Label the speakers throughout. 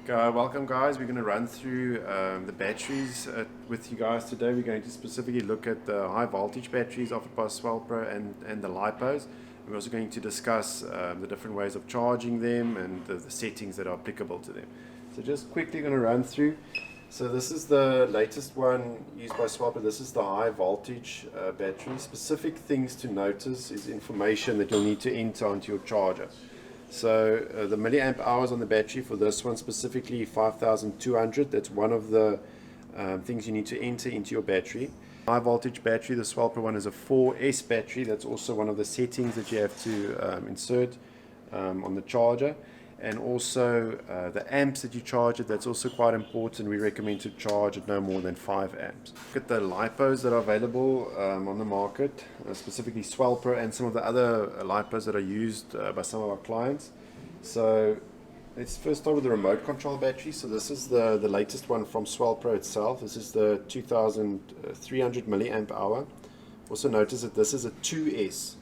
Speaker 1: Welcome guys, we're going to run through the batteries with you guys today. We're going to specifically look at the high voltage batteries offered by SwellPro and the Lipos. We're also going to discuss the different ways of charging them and the settings that are applicable to them. So just quickly going to run through. So this is the latest one used by SwellPro. This is the high voltage battery. Specific things to notice is information that you'll need to enter onto your charger. So the milliamp hours on the battery for this one, specifically 5200, that's one of the things you need to enter into your battery. High voltage battery, the SwellPro one is a 4S battery. That's also one of the settings that you have to insert on the charger. And also the amps that you charge it, that's also quite important. We recommend to charge at no more than 5 amps. Look at the Lipos that are available on the market, specifically SwellPro and some of the other Lipos that are used by some of our clients. So let's first start with the remote control battery. So this is the latest one from SwellPro itself. This is the 2300 milliamp hour. Also notice that this is a 2S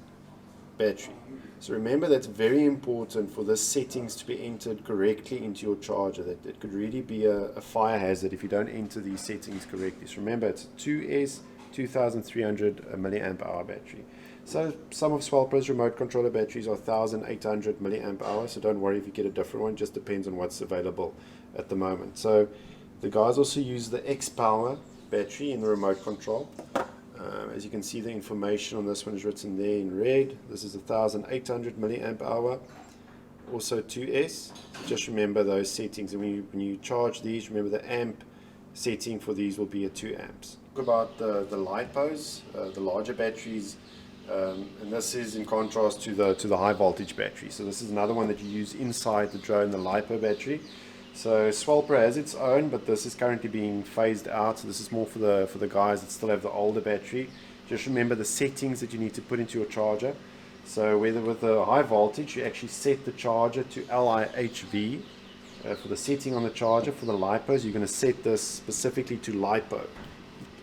Speaker 1: battery. So remember, that's very important for the settings to be entered correctly into your charger. That it could really be a fire hazard if you don't enter these settings correctly. So remember, it's a 2S 2300 milliamp hour battery. So some of SwellPro's remote controller batteries are 1800 milliamp hour. So don't worry if you get a different one. It just depends on what's available at the moment. So the guys also use the X Power battery in the remote control. As you can see, the information on this one is written there in red. This is 1800 milliamp hour, also 2S. Just remember those settings, and when you charge these, remember the amp setting for these will be at 2 amps. Talk about the Lipos, the larger batteries, and this is in contrast to the high voltage battery. So this is another one that you use inside the drone, the Lipo battery. So SwellPro has its own, but this is currently being phased out. So this is more for the guys that still have the older battery. Just remember the settings that you need to put into your charger. So whether with the high voltage, you actually set the charger to LIHV for the setting on the charger. For the Lipos, you're going to set this specifically to Lipo.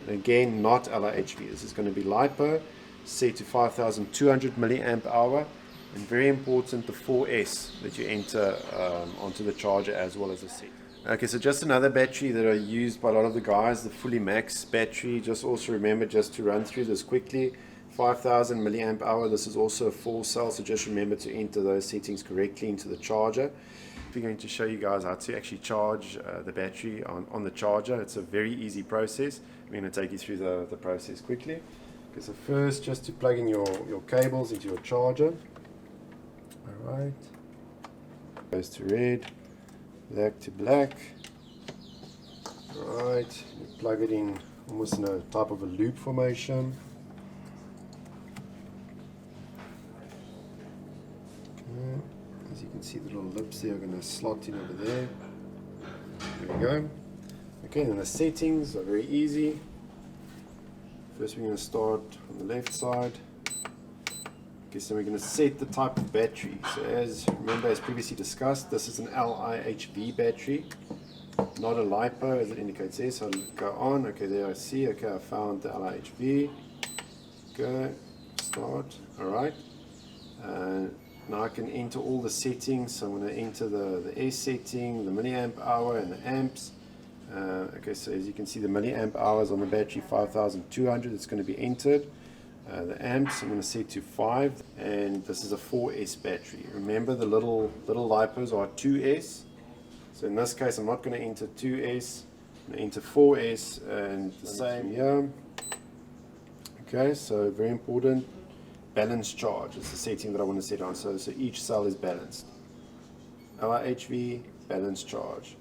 Speaker 1: And again, not LIHV. This is going to be Lipo, set to 5200 milliamp hour. And very important, the 4S that you enter onto the charger as well as the set. Okay, so just another battery that are used by a lot of the guys, the fully max battery. Just also remember just to run through this quickly. 5000 milliamp hour. This is also a full cell, so just remember to enter those settings correctly into the charger. We're going to show you guys how to actually charge the battery on the charger. It's a very easy process. We're going to take you through the process quickly. Okay, so first, just to plug in your cables into your charger. Alright, goes to red, black to black. Alright, plug it in almost in a type of a loop formation. Okay. As you can see, the little lips there are going to slot in over there. There we go. Okay, then the settings are very easy. First we're going to start on the left side. Okay, so we're going to set the type of battery. So remember, as previously discussed, this is an LIHV battery, not a Lipo as it indicates there. So I'll go on. Okay, there I see. Okay, I found the LIHV. Go, start. Alright. Now I can enter all the settings. So I'm going to enter the S setting, the milliamp hour, and the amps. Okay, so as you can see, the milliamp hours on the battery 5200. It's going to be entered. The amps I'm going to set to 5, and this is a 4S battery. Remember, the little Lipos are 2S. So in this case, I'm not going to enter 2S. I'm going to enter 4S, and the same here. Okay, so very important. Balanced charge is the setting that I want to set on. So each cell is balanced. LIHV, balanced charge.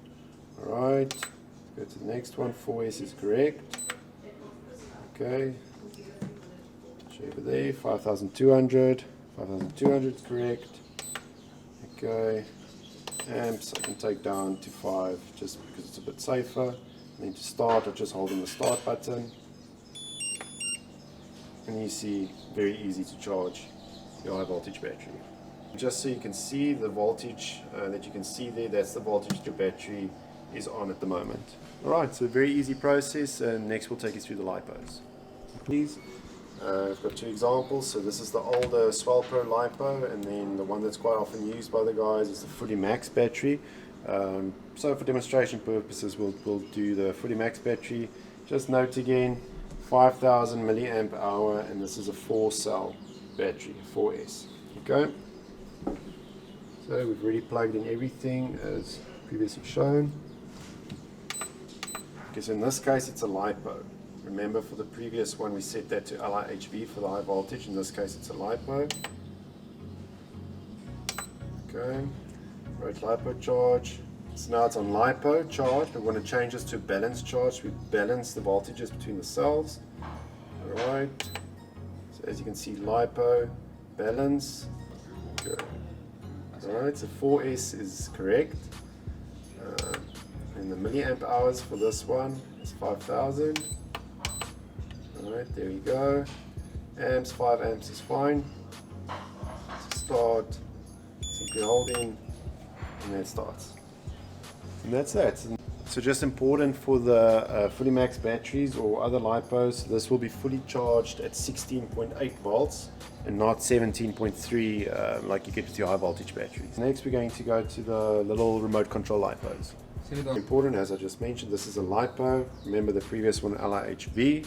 Speaker 1: Alright, let's go to the next one. 4S is correct. Okay. Over there, 5200 is correct. Okay, amps I can take down to 5 just because it's a bit safer. And then to start, I just hold on the start button, and you see, very easy to charge your high voltage battery. Just so you can see the voltage that you can see there, that's the voltage your battery is on at the moment. Alright, so very easy process, and next we'll take you through the Lipos. Please. I've got two examples. So this is the older SwellPro Lipo, and then the one that's quite often used by the guys is the fully max battery. so for demonstration purposes, we'll do the Fully Max battery. Just note again, 5000 milliamp hour, and this is a 4-cell battery, 4S. Okay. So we've already plugged in everything as previously shown. Okay, so in this case it's a LiPo. Remember, for the previous one we set that to LIHV for the high voltage. In this case it's a LiPo. Okay, right, LiPo charge. So now it's on LiPo charge, but we want to change this to balance charge. We balance the voltages between the cells. Alright, so as you can see, LiPo, balance. Okay. Alright, so 4S is correct. And the milliamp hours for this one is 5000. Alright, there we go. Amps, 5 amps is fine. So start, simply hold in, and then it starts. And that's that. So just important for the Fully Max batteries or other LiPos, this will be fully charged at 16.8 volts and not 17.3 like you get with your high voltage batteries. Next we're going to go to the little remote control LiPos. Important, as I just mentioned, this is a LiPo. Remember the previous one, LIHV.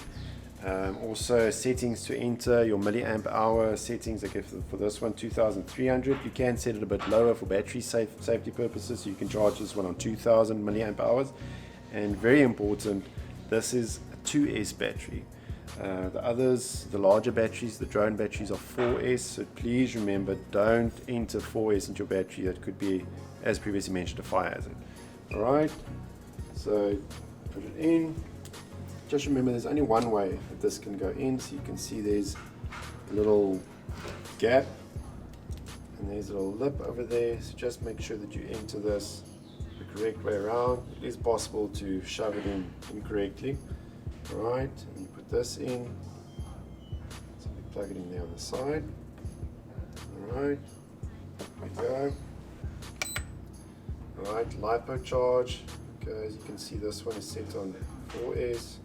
Speaker 1: Also settings to enter your milliamp hour settings. Okay, for this one 2300. You can set it a bit lower for battery safety purposes, so you can charge this one on 2000 milliamp hours. And very important, this is a 2S battery. The others, the larger batteries, the drone batteries, are 4S, so please remember, don't enter 4S into your battery. That could be, as previously mentioned, a fire hazard. Alright, so put it in. Just remember, there's only one way that this can go in, so you can see there's a little gap and there's a little lip over there, so just make sure that you enter this the correct way around. It is possible to shove it in incorrectly. Alright, and you put this in, so you plug it in the other side. Alright, there we go. Alright, LiPo charge. Okay, as you can see, this one is set on 4S.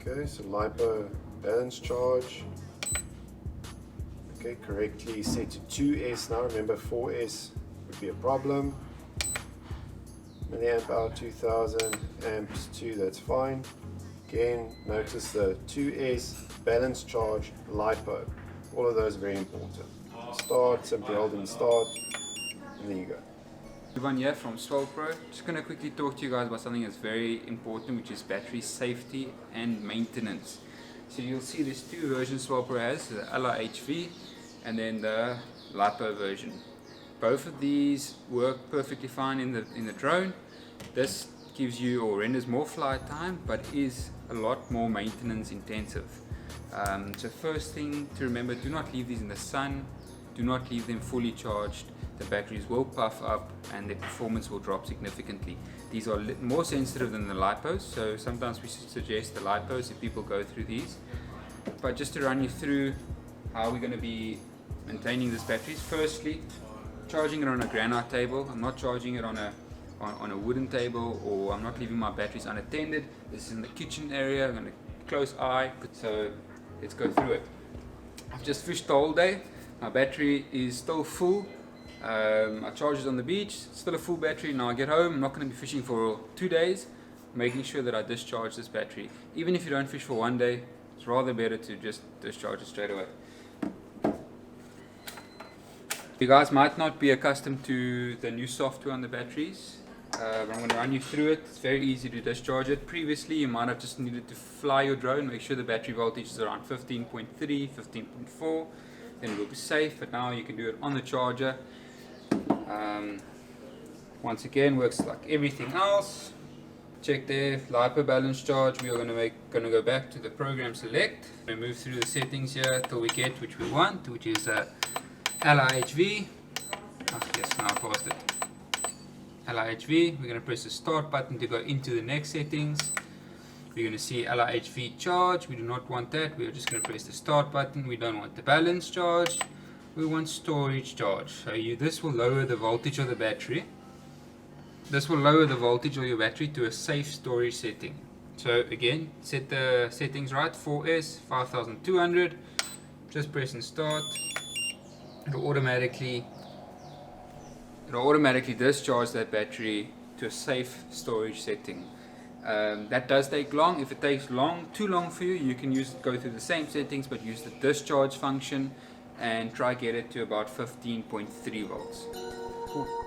Speaker 1: Okay, so LiPo balance charge. Okay, correctly set to 2S now. Remember, 4S would be a problem. Milliamp hour 2000, amps 2, that's fine. Again, notice the 2S, balance charge, LiPo. All of those are very important. Start, simply hold in start, and there you go.
Speaker 2: Ivan here from SwellPro. Just going to quickly talk to you guys about something that's very important, which is battery safety and maintenance. So you'll see there's two versions SwellPro has, the LIHV and then the LiPo version. Both of these work perfectly fine in the drone. This gives you or renders more flight time, but is a lot more maintenance intensive. So first thing to remember, do not leave these in the sun, do not leave them fully charged. The batteries will puff up and their performance will drop significantly. These are more sensitive than the LiPos, so sometimes we suggest the LiPos if people go through these. But just to run you through how we're going to be maintaining these batteries. Firstly, charging it on a granite table. I'm not charging it on a wooden table, or I'm not leaving my batteries unattended. This is in the kitchen area. I'm going to close eye, so let's go through it. I've just fished the whole day. My battery is still full. I charged it on the beach, still a full battery. Now I get home, I'm not going to be fishing for 2 days, making sure that I discharge this battery. Even if you don't fish for 1 day, it's rather better to just discharge it straight away. You guys might not be accustomed to the new software on the batteries. I'm going to run you through it. It's very easy to discharge it. Previously you might have just needed to fly your drone, make sure the battery voltage is around 15.3, 15.4, then it will be safe, but now you can do it on the charger. Once again, works like everything else. Check there, LiPo balance charge. We are going to go back to the program select. We move through the settings here till we get which we want, which is LIHV. Oh, yes, now I paused it. LIHV. We're going to press the start button to go into the next settings. We're going to see LIHV charge. We do not want that. We are just going to press the start button. We don't want the balance charge. We want storage charge. So this will lower the voltage of the battery. This will lower the voltage of your battery to a safe storage setting. So again, set the settings right. 4S 5200. Just press and start. It will automatically it'll automatically discharge that battery to a safe storage setting. That does take long. If it takes too long for you, you can go through the same settings but use the discharge function and try get it to about 15.3 volts.
Speaker 1: Cool.